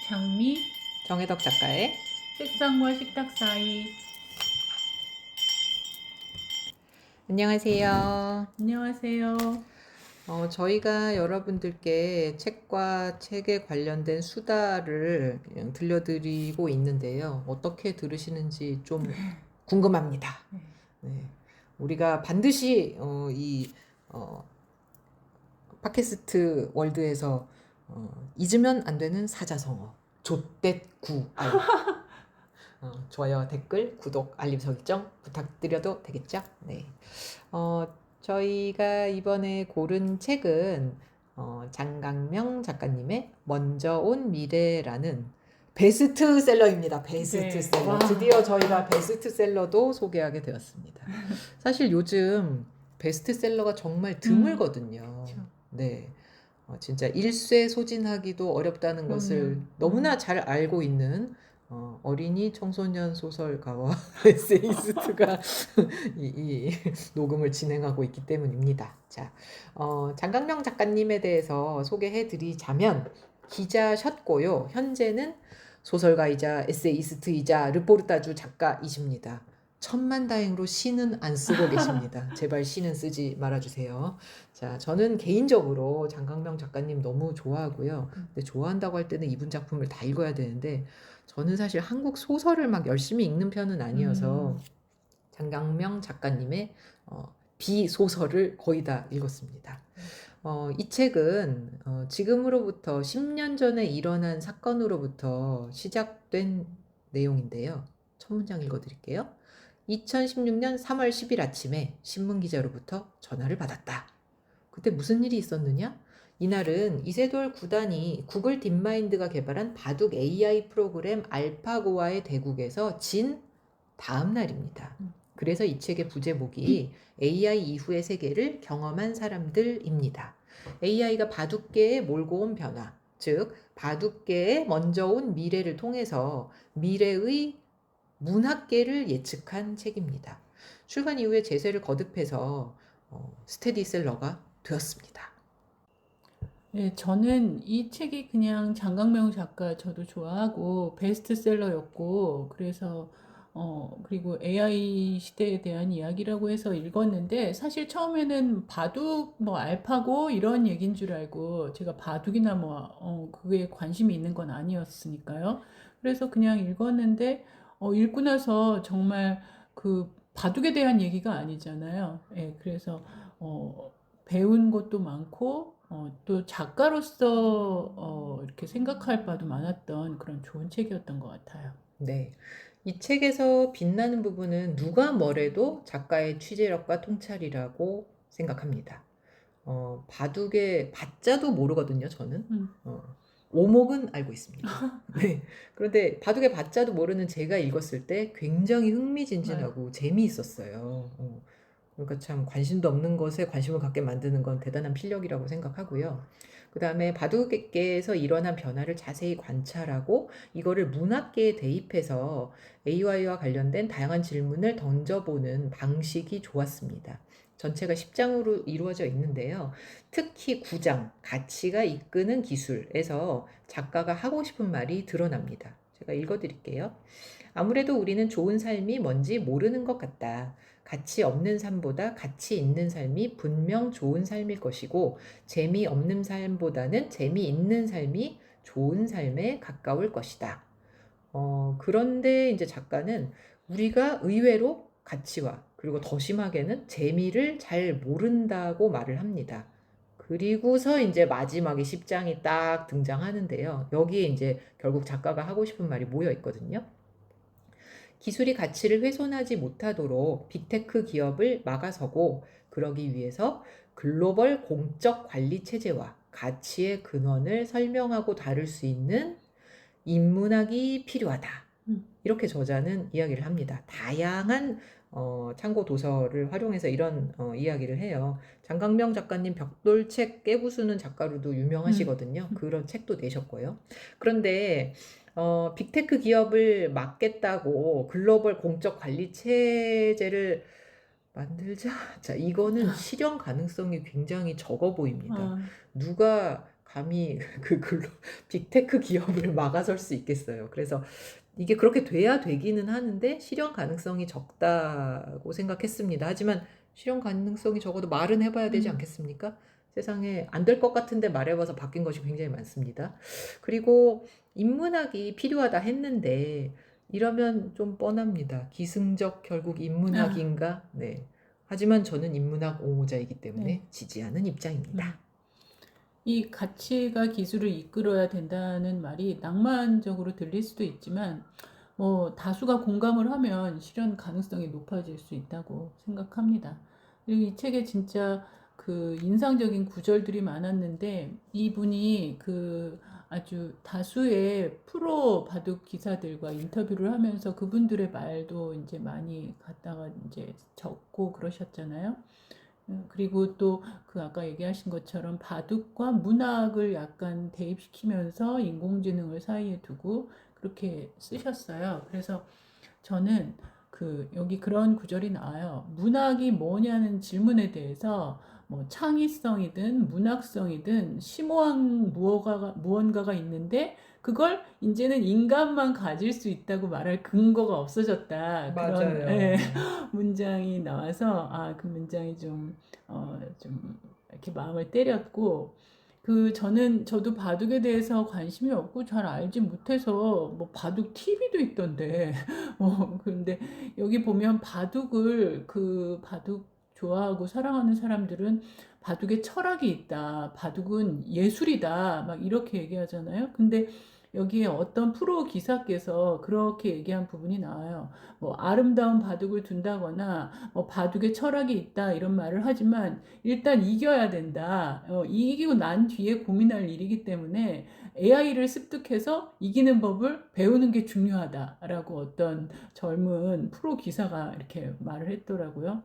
장미, 정혜덕 작가의 책상과 식탁 사이. 안녕하세요. 안녕하세요. 저희가 여러분들께 책과 책에 관련된 수다를 그냥 들려드리고 있는데요. 어떻게 들으시는지 좀 궁금합니다. 네. 우리가 반드시 이 팟캐스트 월드에서 잊으면 안 되는 사자성어 조댓구 좋아요, 댓글, 구독, 알림 설정 부탁드려도 되겠죠? 네. 저희가 이번에 고른 책은 장강명 작가님의 먼저 온 미래라는 베스트셀러입니다. 베스트셀러. 와. 드디어 저희가 베스트셀러도 소개하게 되었습니다. 사실 요즘 베스트셀러가 정말 드물거든요. 그쵸. 네. 진짜 일쇄 소진하기도 어렵다는 것을 그럼요. 너무나 잘 알고 있는 어린이 청소년 소설가와 에세이스트가 이 녹음을 진행하고 있기 때문입니다. 자, 장강명 작가님에 대해서 소개해 드리자면 기자셨고요. 현재는 소설가이자 에세이스트이자 르포르타주 작가이십니다. 천만다행으로 시는 안 쓰고 계십니다. 제발 시는 쓰지 말아주세요. 자, 저는 개인적으로 장강명 작가님 너무 좋아하고요. 근데 좋아한다고 할 때는 이분 작품을 다 읽어야 되는데 저는 사실 한국 소설을 막 열심히 읽는 편은 아니어서 장강명 작가님의 비소설을 거의 다 읽었습니다. 이 책은 지금으로부터 10년 전에 일어난 사건으로부터 시작된 내용인데요. 첫 문장 읽어드릴게요. 2016년 3월 10일 아침에 신문기자로부터 전화를 받았다. 그때 무슨 일이 있었느냐? 이날은 이세돌 구단이 구글 딥마인드가 개발한 바둑 AI 프로그램 알파고와의 대국에서 진 다음 날입니다. 그래서 이 책의 부제목이 AI 이후의 세계를 경험한 사람들입니다. AI가 바둑계에 몰고 온 변화, 즉 바둑계에 먼저 온 미래를 통해서 미래의 문학계를 예측한 책입니다. 출간 이후에 제세를 거듭해서 스테디셀러가 되었습니다. 네, 저는 이 책이 그냥 장강명 작가 저도 좋아하고 베스트셀러였고 그래서 그리고 AI 시대에 대한 이야기라고 해서 읽었는데 사실 처음에는 바둑 뭐 알파고 이런 얘기인 줄 알고 제가 바둑이나 뭐 그게 관심이 있는 건 아니었으니까요. 그래서 그냥 읽었는데 읽고 나서 정말 그 바둑에 대한 얘기가 아니잖아요. 예, 그래서 배운 것도 많고 또 작가로서 이렇게 생각할 바도 많았던 그런 좋은 책이었던 것 같아요. 네. 이 책에서 빛나는 부분은 누가 뭐래도 작가의 취재력과 통찰이라고 생각합니다. 바둑의 바자도 모르거든요, 저는. 어, 오목은 알고 있습니다. 네. 그런데 바둑의 바자도 모르는 제가 읽었을 때 굉장히 흥미진진하고 재미있었어요. 그러니까 참 관심도 없는 것에 관심을 갖게 만드는 건 대단한 필력이라고 생각하고요. 그 다음에 바둑계에서 일어난 변화를 자세히 관찰하고 이거를 문학계에 대입해서 AI와 관련된 다양한 질문을 던져보는 방식이 좋았습니다. 전체가 10장으로 이루어져 있는데요. 특히 9장, 가치가 이끄는 기술에서 작가가 하고 싶은 말이 드러납니다. 제가 읽어드릴게요. 아무래도 우리는 좋은 삶이 뭔지 모르는 것 같다. 가치 없는 삶보다 가치 있는 삶이 분명 좋은 삶일 것이고, 재미없는 삶보다는 재미있는 삶이 좋은 삶에 가까울 것이다. 그런데 이제 작가는 우리가 의외로 가치와 그리고 더 심하게는 재미를 잘 모른다고 말을 합니다. 그리고서 이제 마지막에 10장이 딱 등장하는데요. 여기에 이제 결국 작가가 하고 싶은 말이 모여 있거든요. 기술이 가치를 훼손하지 못하도록 빅테크 기업을 막아서고 그러기 위해서 글로벌 공적 관리 체제와 가치의 근원을 설명하고 다룰 수 있는 인문학이 필요하다. 이렇게 저자는 이야기를 합니다. 다양한 참고 도서를 활용해서 이런 이야기를 해요. 장강명 작가님 벽돌책 깨부수는 작가로도 유명하시거든요. 그런 책도 내셨고요. 그런데 빅테크 기업을 막겠다고 글로벌 공적 관리 체제를 만들자. 자, 이거는 실현 가능성이 굉장히 적어 보입니다. 누가 감히 그 빅테크 기업을 막아설 수 있겠어요. 그래서 이게 그렇게 돼야 되기는 하는데 실현 가능성이 적다고 생각했습니다. 하지만 실현 가능성이 적어도 말은 해봐야 되지 않겠습니까? 세상에 안 될 것 같은데 말해봐서 바뀐 것이 굉장히 많습니다. 그리고 인문학이 필요하다 했는데 이러면 좀 뻔합니다. 기승적 결국 인문학인가? 네. 하지만 저는 인문학 옹호자이기 때문에 네. 지지하는 입장입니다. 이 가치가 기술을 이끌어야 된다는 말이 낭만적으로 들릴 수도 있지만 뭐 다수가 공감을 하면 실현 가능성이 높아질 수 있다고 생각합니다. 그리고 이 책에 진짜 그 인상적인 구절들이 많았는데 이분이 그 아주 다수의 프로 바둑 기사들과 인터뷰를 하면서 그분들의 말도 이제 많이 갖다가 이제 적고 그러셨잖아요. 그리고 또 그 아까 얘기하신 것처럼 바둑과 문학을 약간 대입시키면서 인공지능을 사이에 두고 그렇게 쓰셨어요. 그래서 저는 그 여기 그런 구절이 나와요. 문학이 뭐냐는 질문에 대해서 뭐 창의성이든 문학성이든 심오한 무언가가 있는데 그걸 이제는 인간만 가질 수 있다고 말할 근거가 없어졌다. 그런 맞아요. 문장이 나와서 그 문장이 좀 이렇게 마음을 때렸고 저도 바둑에 대해서 관심이 없고 잘 알지 못해서 뭐 바둑 TV도 있던데 근데 여기 보면 바둑 좋아하고 사랑하는 사람들은 바둑에 철학이 있다. 바둑은 예술이다. 막 이렇게 얘기하잖아요. 근데 여기에 어떤 프로 기사께서 그렇게 얘기한 부분이 나와요. 뭐 아름다운 바둑을 둔다거나 뭐 바둑에 철학이 있다 이런 말을 하지만 일단 이겨야 된다. 이기고 난 뒤에 고민할 일이기 때문에 AI를 습득해서 이기는 법을 배우는 게 중요하다라고 어떤 젊은 프로 기사가 이렇게 말을 했더라고요.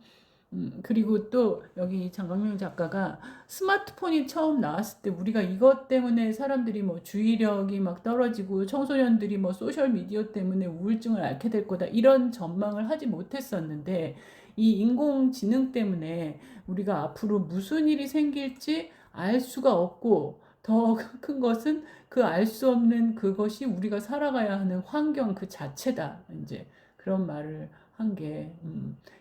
그리고 또 여기 장강명 작가가 스마트폰이 처음 나왔을 때 우리가 이것 때문에 사람들이 뭐 주의력이 막 떨어지고 청소년들이 뭐 소셜 미디어 때문에 우울증을 앓게 될 거다 이런 전망을 하지 못했었는데 이 인공지능 때문에 우리가 앞으로 무슨 일이 생길지 알 수가 없고 더 큰 것은 그 알 수 없는 그것이 우리가 살아가야 하는 환경 그 자체다. 이제 그런 말을 한 게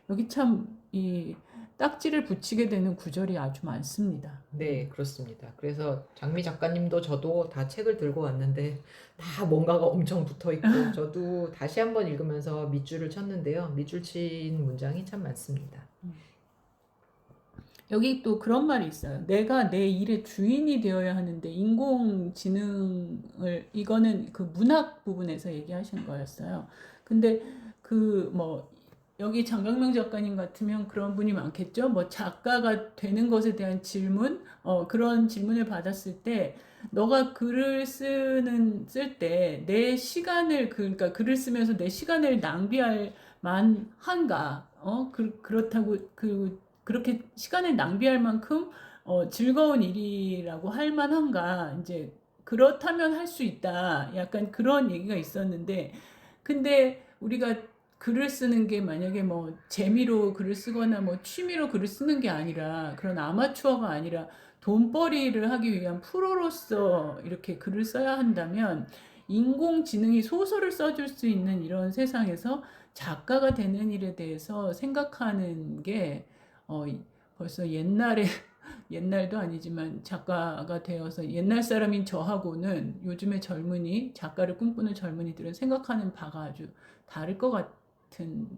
여기 참 이 딱지를 붙이게 되는 구절이 아주 많습니다. 네, 그렇습니다. 그래서 장미 작가님도 저도 다 책을 들고 왔는데 다 뭔가가 엄청 붙어 있고 저도 다시 한번 읽으면서 밑줄을 쳤는데요. 밑줄 친 문장이 참 많습니다. 여기 또 그런 말이 있어요. 내가 내 일의 주인이 되어야 하는데 인공지능을 이거는 그 문학 부분에서 얘기하신 거였어요. 근데 그 뭐 여기 장강명 작가님 같으면 그런 분이 많겠죠. 뭐 작가가 되는 것에 대한 질문, 그런 질문을 받았을 때 너가 글을 쓸 때 내 시간을 그러니까 글을 쓰면서 내 시간을 낭비할 만한가? 그렇다고 그렇게 시간을 낭비할 만큼 즐거운 일이라고 할 만한가? 이제 그렇다면 할 수 있다. 약간 그런 얘기가 있었는데, 근데 우리가 글을 쓰는 게 만약에 뭐 재미로 글을 쓰거나 뭐 취미로 글을 쓰는 게 아니라 그런 아마추어가 아니라 돈벌이를 하기 위한 프로로서 이렇게 글을 써야 한다면 인공지능이 소설을 써줄 수 있는 이런 세상에서 작가가 되는 일에 대해서 생각하는 게 어, 벌써 옛날도 아니지만 작가가 되어서 옛날 사람인 저하고는 요즘의 작가를 꿈꾸는 젊은이들은 생각하는 바가 아주 다를 것 같은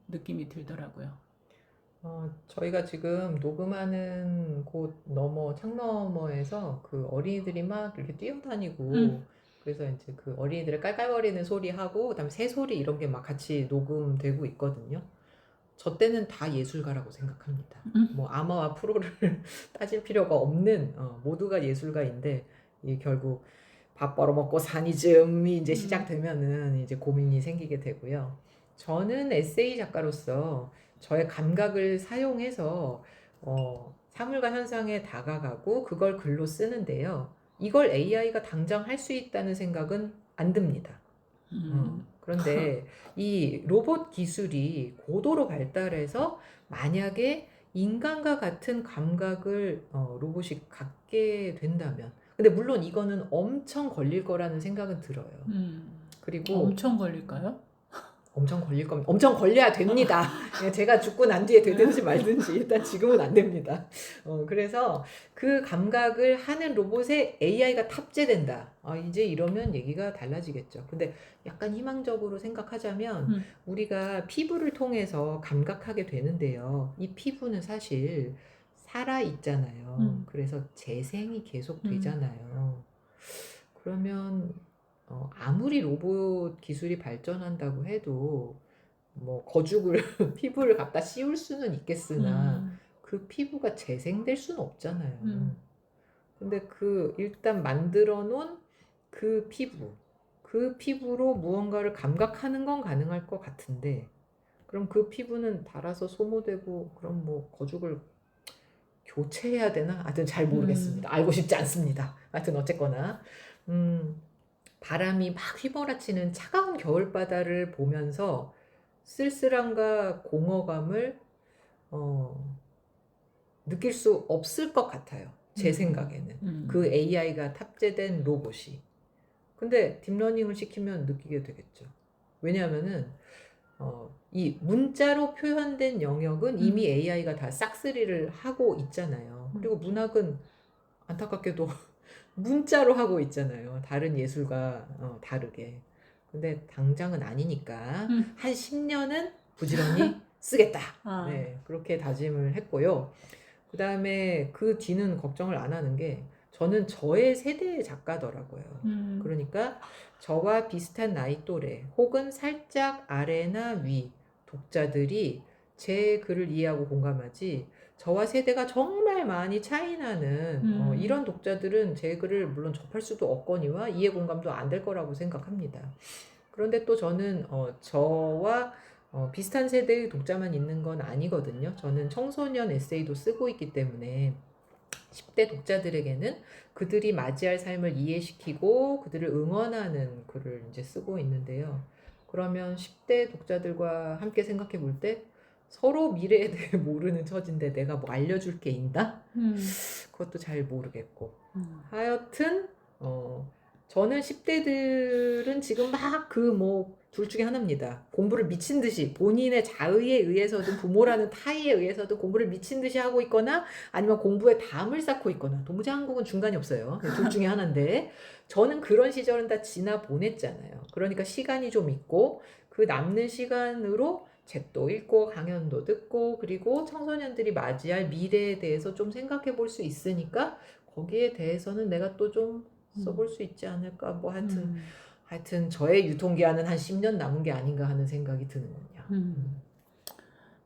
느낌이 들더라고요. 저희가 지금 녹음하는 곳 창 너머에서 그 어린이들이 막 이렇게 뛰어다니고 그래서 이제 그 어린이들의 깔깔거리는 소리하고 그다음에 새소리 이런 게 막 같이 녹음되고 있거든요. 저 때는 다 예술가라고 생각합니다. 뭐 아마와 프로를 따질 필요가 없는 모두가 예술가인데 이 결국 밥 벌어먹고 사니즘이 이제 시작되면은 이제 고민이 생기게 되고요. 저는 에세이 작가로서 저의 감각을 사용해서 사물과 현상에 다가가고 그걸 글로 쓰는데요. 이걸 AI가 당장 할 수 있다는 생각은 안 듭니다. 그런데 이 로봇 기술이 고도로 발달해서 만약에 인간과 같은 감각을 로봇이 갖게 된다면. 근데 물론 이거는 엄청 걸릴 거라는 생각은 들어요. 그리고 엄청 걸릴까요? 엄청 걸릴 겁니다. 엄청 걸려야 됩니다. 제가 죽고 난 뒤에 되든지 말든지 일단 지금은 안 됩니다. 그래서 그 감각을 하는 로봇에 AI가 탑재된다. 이제 이러면 얘기가 달라지겠죠. 근데 약간 희망적으로 생각하자면 우리가 피부를 통해서 감각하게 되는데요. 이 피부는 사실 살아 있잖아요. 그래서 재생이 계속 되잖아요. 그러면 아무리 로봇 기술이 발전한다고 해도 뭐 거죽을 피부를 갖다 씌울 수는 있겠으나 그 피부가 재생될 수는 없잖아요. 근데 그 일단 만들어 놓은 그 피부로 무언가를 감각하는 건 가능할 것 같은데 그럼 그 피부는 닳아서 소모되고 그럼 뭐 거죽을 교체해야 되나? 하여튼 잘 모르겠습니다. 알고 싶지 않습니다. 하여튼 어쨌거나 바람이 막 휘몰아치는 차가운 겨울바다를 보면서 쓸쓸함과 공허감을 느낄 수 없을 것 같아요. 제 생각에는. 그 AI가 탑재된 로봇이. 근데 딥러닝을 시키면 느끼게 되겠죠. 왜냐하면은 이 문자로 표현된 영역은 이미 AI가 다 싹쓸이를 하고 있잖아요. 그리고 문학은 안타깝게도 문자로 하고 있잖아요. 다른 예술과 다르게. 근데 당장은 아니니까 한 10년은 부지런히 쓰겠다. 네, 그렇게 다짐을 했고요. 그 다음에 그 뒤는 걱정을 안 하는 게 저는 저의 세대의 작가더라고요. 그러니까 저와 비슷한 나이 또래 혹은 살짝 아래나 위 독자들이 제 글을 이해하고 공감하지 저와 세대가 정말 많이 차이나는 이런 독자들은 제 글을 물론 접할 수도 없거니와 이해 공감도 안 될 거라고 생각합니다. 그런데 또 저는 저와 비슷한 세대의 독자만 있는 건 아니거든요. 저는 청소년 에세이도 쓰고 있기 때문에 10대 독자들에게는 그들이 맞이할 삶을 이해시키고 그들을 응원하는 글을 이제 쓰고 있는데요. 그러면 10대 독자들과 함께 생각해 볼 때 서로 미래에 대해 모르는 처지인데 내가 뭐 알려줄 게 있나? 그것도 잘 모르겠고. 하여튼 저는 10대들은 지금 막 둘 중에 하나입니다. 공부를 미친 듯이 본인의 자의에 의해서든 부모라는 타의에 의해서든 공부를 미친 듯이 하고 있거나 아니면 공부에 담을 쌓고 있거나 도무지 한국은 중간이 없어요. 둘 중에 하나인데 저는 그런 시절은 다 지나 보냈잖아요. 그러니까 시간이 좀 있고 그 남는 시간으로 책도 읽고 강연도 듣고 그리고 청소년들이 맞이할 미래에 대해서 좀 생각해 볼 수 있으니까 거기에 대해서는 내가 또 좀 써볼 수 있지 않을까 뭐 하여튼 저의 유통기한은 한 10년 남은 게 아닌가 하는 생각이 드는군요.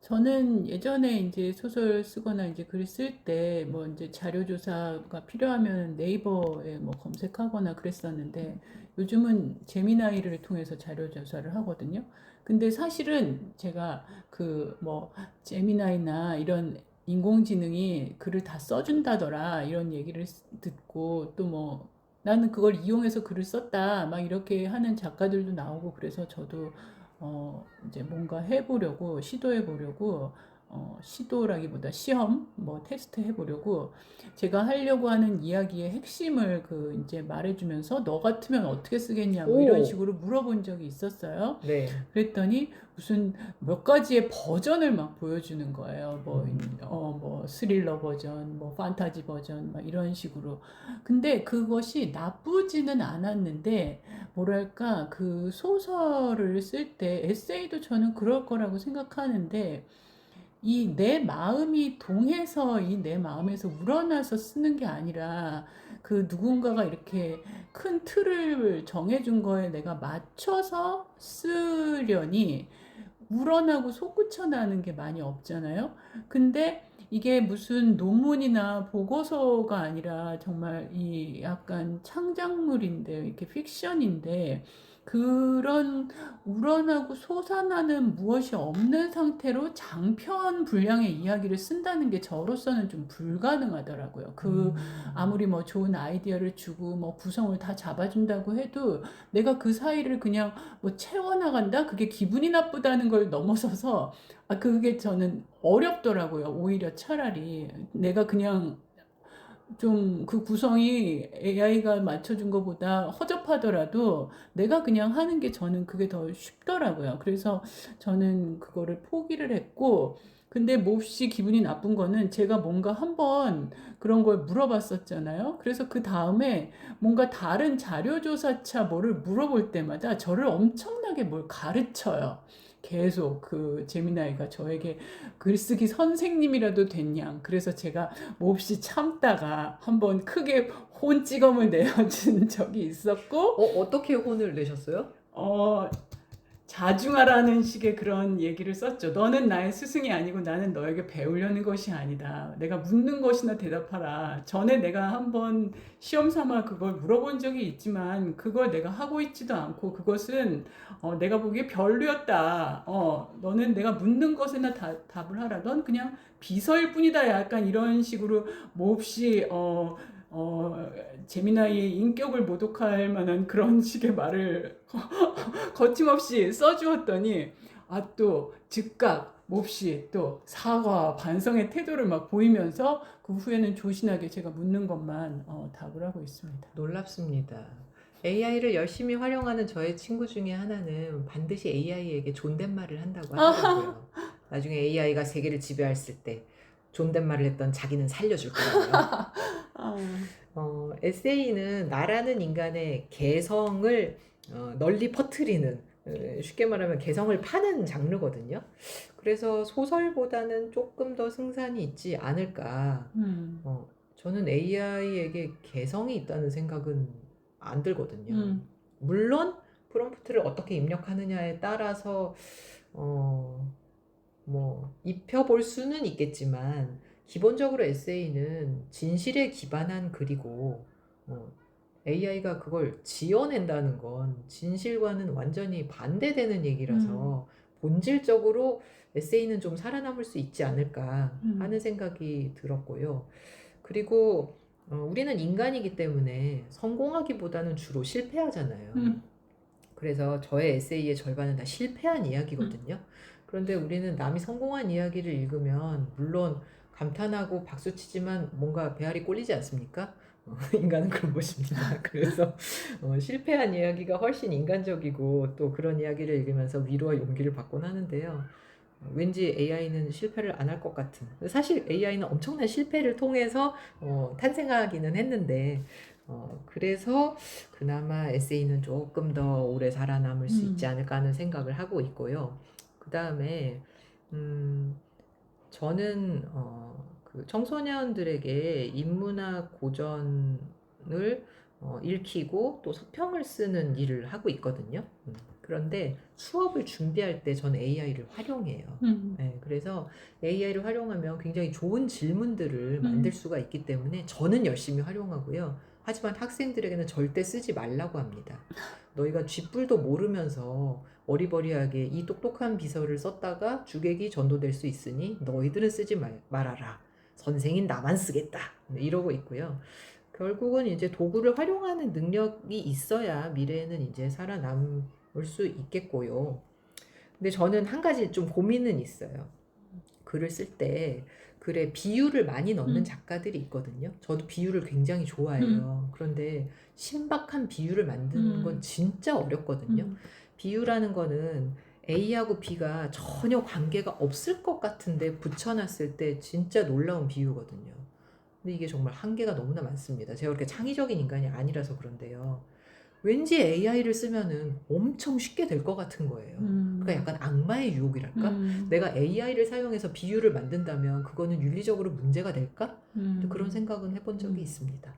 저는 예전에 이제 소설 쓰거나 이제 글 쓸 때 뭐 이제 자료 조사가 필요하면 네이버에 뭐 검색하거나 그랬었는데 요즘은 제미나이를 통해서 자료 조사를 하거든요. 근데 사실은 제가 그 뭐 제미나이나 이런 인공지능이 글을 다 써준다더라 이런 얘기를 듣고 또 뭐 나는 그걸 이용해서 글을 썼다 막 이렇게 하는 작가들도 나오고 그래서 저도 이제 뭔가 해보려고, 시도해보려고, 시도라기보다 시험, 뭐 테스트 해보려고 제가 하려고 하는 이야기의 핵심을 이제 말해주면서 너 같으면 어떻게 쓰겠냐, 뭐 이런 식으로 물어본 적이 있었어요. 네. 그랬더니 무슨 몇 가지의 버전을 막 보여주는 거예요. 뭐 스릴러 버전, 뭐 판타지 버전, 막 이런 식으로. 근데 그것이 나쁘지는 않았는데, 뭐랄까, 그 소설을 쓸 때, 에세이도 저는 그럴 거라고 생각하는데, 이 내 마음이 동해서 이 내 마음에서 우러나서 쓰는 게 아니라, 그 누군가가 이렇게 큰 틀을 정해준 거에 내가 맞춰서 쓰려니, 우러나고 솟구쳐 나는 게 많이 없잖아요. 근데 이게 무슨 논문이나 보고서가 아니라 정말 이 약간 창작물인데, 이렇게 픽션인데, 그런 우러나고 솟아나는 무엇이 없는 상태로 장편 분량의 이야기를 쓴다는 게 저로서는 좀 불가능하더라고요. 아무리 뭐 좋은 아이디어를 주고 뭐 구성을 다 잡아준다고 해도 내가 그 사이를 그냥 뭐 채워나간다? 그게 기분이 나쁘다는 걸 넘어서서 그게 저는 어렵더라고요. 오히려 차라리 내가 그냥 좀 그 구성이 AI가 맞춰준 것보다 허접하더라도 내가 그냥 하는 게 저는 그게 더 쉽더라고요. 그래서 저는 그거를 포기를 했고, 근데 몹시 기분이 나쁜 거는 제가 뭔가 한번 그런 걸 물어봤었잖아요. 그래서 그 다음에 뭔가 다른 자료조사차 뭐를 물어볼 때마다 저를 엄청나게 뭘 가르쳐요. 계속 그 제미나이가 저에게 글쓰기 선생님이라도 됐냐. 그래서 제가 몹시 참다가 한번 크게 혼찌검을 내어준 적이 있었고, 어떻게 혼을 내셨어요? 어, 자중하라는 식의 그런 얘기를 썼죠. 너는 나의 스승이 아니고 나는 너에게 배우려는 것이 아니다. 내가 묻는 것이나 대답하라. 전에 내가 한번 시험 삼아 그걸 물어본 적이 있지만 그걸 내가 하고 있지도 않고 그것은 내가 보기에 별로였다. 너는 내가 묻는 것에나 답을 하라. 넌 그냥 비서일 뿐이다. 약간 이런 식으로 몹시 제미나이의 인격을 모독할 만한 그런 식의 말을 거침없이 써주었더니 또 즉각 몹시 또 사과와 반성의 태도를 막 보이면서 그 후에는 조신하게 제가 묻는 것만 답을 하고 있습니다. 놀랍습니다. AI를 열심히 활용하는 저의 친구 중에 하나는 반드시 AI에게 존댓말을 한다고 하더라고요. 나중에 AI가 세계를 지배했을 때 존댓말을 했던 자기는 살려줄 거라고요. 에세이는 나라는 인간의 개성을 널리 퍼뜨리는, 쉽게 말하면 개성을 파는 장르거든요. 그래서 소설보다는 조금 더 승산이 있지 않을까. 저는 AI에게 개성이 있다는 생각은 안 들거든요. 물론 프롬프트를 어떻게 입력하느냐에 따라서 뭐 입혀볼 수는 있겠지만 기본적으로 에세이는 진실에 기반한 글이고 AI가 그걸 지어낸다는 건 진실과는 완전히 반대되는 얘기라서 본질적으로 에세이는 좀 살아남을 수 있지 않을까 하는 생각이 들었고요. 그리고 우리는 인간이기 때문에 성공하기보다는 주로 실패하잖아요. 그래서 저의 에세이의 절반은 다 실패한 이야기거든요. 그런데 우리는 남이 성공한 이야기를 읽으면 물론 감탄하고 박수치지만 뭔가 배알이 꼴리지 않습니까? 인간은 그런 것입니다. 그래서 실패한 이야기가 훨씬 인간적이고 또 그런 이야기를 읽으면서 위로와 용기를 받곤 하는데요. 왠지 AI는 실패를 안 할 것 같은. 사실 AI는 엄청난 실패를 통해서 탄생하기는 했는데 그래서 그나마 에세이는 조금 더 오래 살아남을 수 있지 않을까 하는 생각을 하고 있고요. 그 다음에 저는 그 청소년들에게 인문학 고전을 읽히고 또 서평을 쓰는 일을 하고 있거든요. 그런데 수업을 준비할 때 전 AI를 활용해요. 네, 그래서 AI를 활용하면 굉장히 좋은 질문들을 만들 수가 있기 때문에 저는 열심히 활용하고요. 하지만 학생들에게는 절대 쓰지 말라고 합니다. 너희가 쥐뿔도 모르면서 어리버리하게 이 똑똑한 비서를 썼다가 주객이 전도될 수 있으니 너희들은 쓰지 말아라. 선생인 나만 쓰겠다. 이러고 있고요. 결국은 이제 도구를 활용하는 능력이 있어야 미래에는 이제 살아남을 수 있겠고요. 근데 저는 한 가지 좀 고민은 있어요. 글을 쓸 때 글에 비유를 많이 넣는 작가들이 있거든요. 저도 비유를 굉장히 좋아해요. 그런데 신박한 비유를 만드는 건 진짜 어렵거든요. 비유라는 거는 A하고 B가 전혀 관계가 없을 것 같은데 붙여놨을 때 진짜 놀라운 비유거든요. 근데 이게 정말 한계가 너무나 많습니다. 제가 그렇게 창의적인 인간이 아니라서 그런데요. 왠지 AI를 쓰면은 엄청 쉽게 될 것 같은 거예요. 그러니까 약간 악마의 유혹이랄까? 내가 AI를 사용해서 비유를 만든다면 그거는 윤리적으로 문제가 될까? 그런 생각은 해본 적이 있습니다.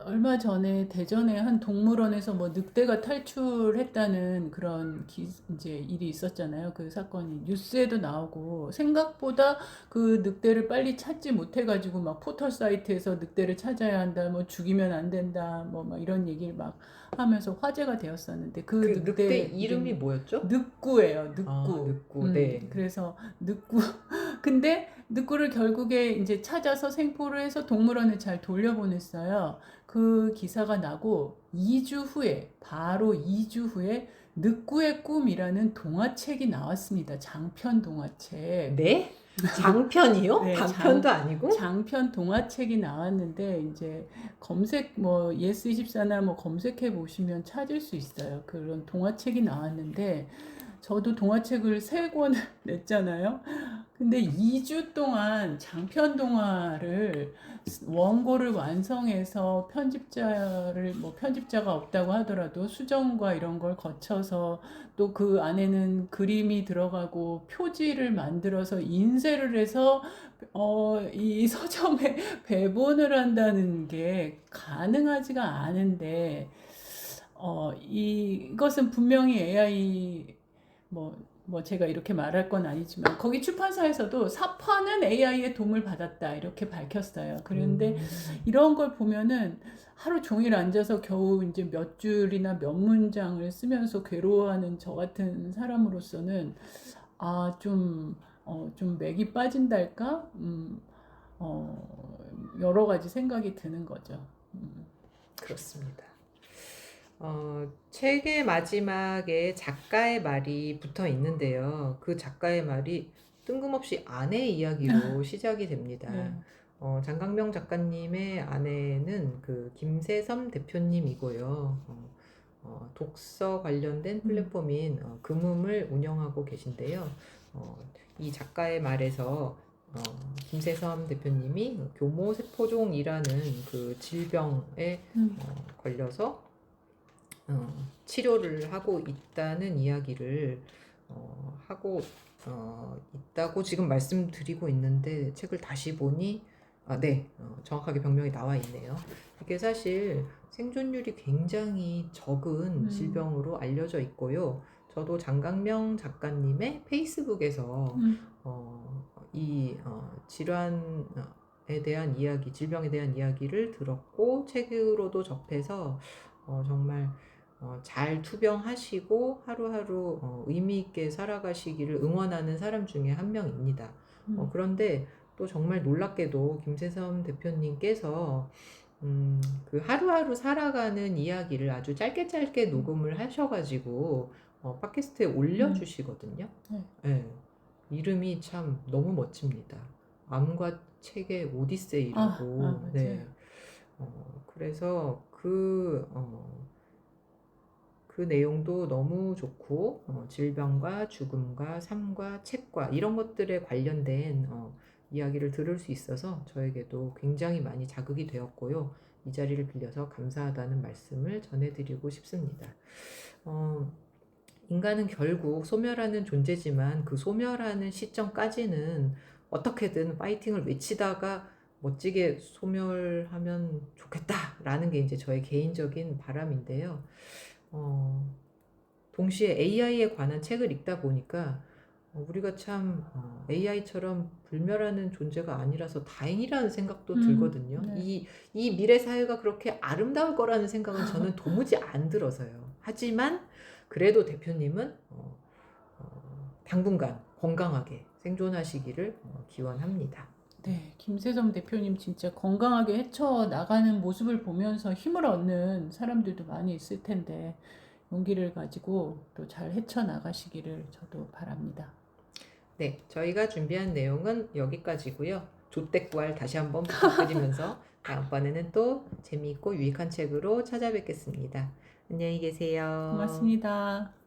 얼마 전에 대전에 한 동물원에서 뭐 늑대가 탈출했다는 그런 이제 일이 있었잖아요. 그 사건이 뉴스에도 나오고 생각보다 그 늑대를 빨리 찾지 못해가지고 막 포털 사이트에서 늑대를 찾아야 한다, 뭐 죽이면 안 된다, 뭐 막 이런 얘기를 막 하면서 화제가 되었었는데 그 그 늑대 늑대 이름이 뭐였죠? 늑구예요. 아, 늑구. 늑구. 네. 그래서 늑구. 근데 늑구를 결국에 이제 찾아서 생포를 해서 동물원에 잘 돌려보냈어요. 그 기사가 나고 2주 후에, 바로 2주 후에 늑구의 꿈이라는 동화책이 나왔습니다. 장편 동화책. 네? 장편이요? 네, 단편도 아니고? 장편 동화책이 나왔는데 이제 검색 뭐 예스24나 뭐 검색해 보시면 찾을 수 있어요. 그런 동화책이 나왔는데 저도 동화책을 3권을 냈잖아요. 근데 2주 동안 장편 동화를 원고를 완성해서 편집자가 없다고 하더라도 수정과 이런 걸 거쳐서 또 그 안에는 그림이 들어가고 표지를 만들어서 인쇄를 해서 이 서점에 배본을 한다는 게 가능하지가 않은데 이것은 분명히 AI 뭐 제가 이렇게 말할 건 아니지만 거기 출판사에서도 사파는 AI의 도움을 받았다 이렇게 밝혔어요. 그런데 이런 걸 보면은 하루 종일 앉아서 겨우 이제 몇 줄이나 몇 문장을 쓰면서 괴로워하는 저 같은 사람으로서는 좀 맥이 빠진달까? 여러 가지 생각이 드는 거죠. 그렇습니다. 책의 마지막에 작가의 말이 붙어 있는데요. 그 작가의 말이 뜬금없이 아내 이야기로 시작이 됩니다. 네. 장강명 작가님의 아내는 그 김세섬 대표님이고요. 독서 관련된 플랫폼인 금음을 운영하고 계신데요. 이 작가의 말에서 김세섬 대표님이 교모세포종이라는 그 질병에 걸려서 치료를 하고 있다는 이야기를 하고 있다고 지금 말씀드리고 있는데 책을 다시 보니 네, 정확하게 병명이 나와 있네요. 이게 사실 생존율이 굉장히 적은 질병으로 알려져 있고요. 저도 장강명 작가님의 페이스북에서 이 질환에 대한 이야기, 질병에 대한 이야기를 들었고 책으로도 접해서 정말 잘 투병하시고 하루하루 의미 있게 살아가시기를 응원하는 사람 중에 한 명입니다. 그런데 또 정말 놀랍게도 김세섬 대표님께서 그 하루하루 살아가는 이야기를 아주 짧게 녹음을 하셔가지고 팟캐스트에 올려주시거든요. 네. 이름이 참 너무 멋집니다. 암과 책의 오디세이라고. 네. 그래서 그 내용도 너무 좋고 질병과 죽음과 삶과 책과 이런 것들에 관련된 이야기를 들을 수 있어서 저에게도 굉장히 많이 자극이 되었고요. 이 자리를 빌려서 감사하다는 말씀을 전해드리고 싶습니다. 인간은 결국 소멸하는 존재지만 그 소멸하는 시점까지는 어떻게든 파이팅을 외치다가 멋지게 소멸하면 좋겠다라는 게 이제 저의 개인적인 바람인데요. 동시에 AI에 관한 책을 읽다 보니까 우리가 참 AI처럼 불멸하는 존재가 아니라서 다행이라는 생각도 들거든요. 네. 이 미래 사회가 그렇게 아름다울 거라는 생각은 저는 도무지 안 들어서요. 하지만 그래도 대표님은 당분간 건강하게 생존하시기를 기원합니다. 네, 김세섬 대표님 진짜 건강하게 헤쳐나가는 모습을 보면서 힘을 얻는 사람들도 많이 있을 텐데 용기를 가지고 또 잘 헤쳐나가시기를 저도 바랍니다. 네, 저희가 준비한 내용은 여기까지고요. 조댓구알 다시 한번 부탁드리면서 다음번에는 또 재미있고 유익한 책으로 찾아뵙겠습니다. 안녕히 계세요. 고맙습니다.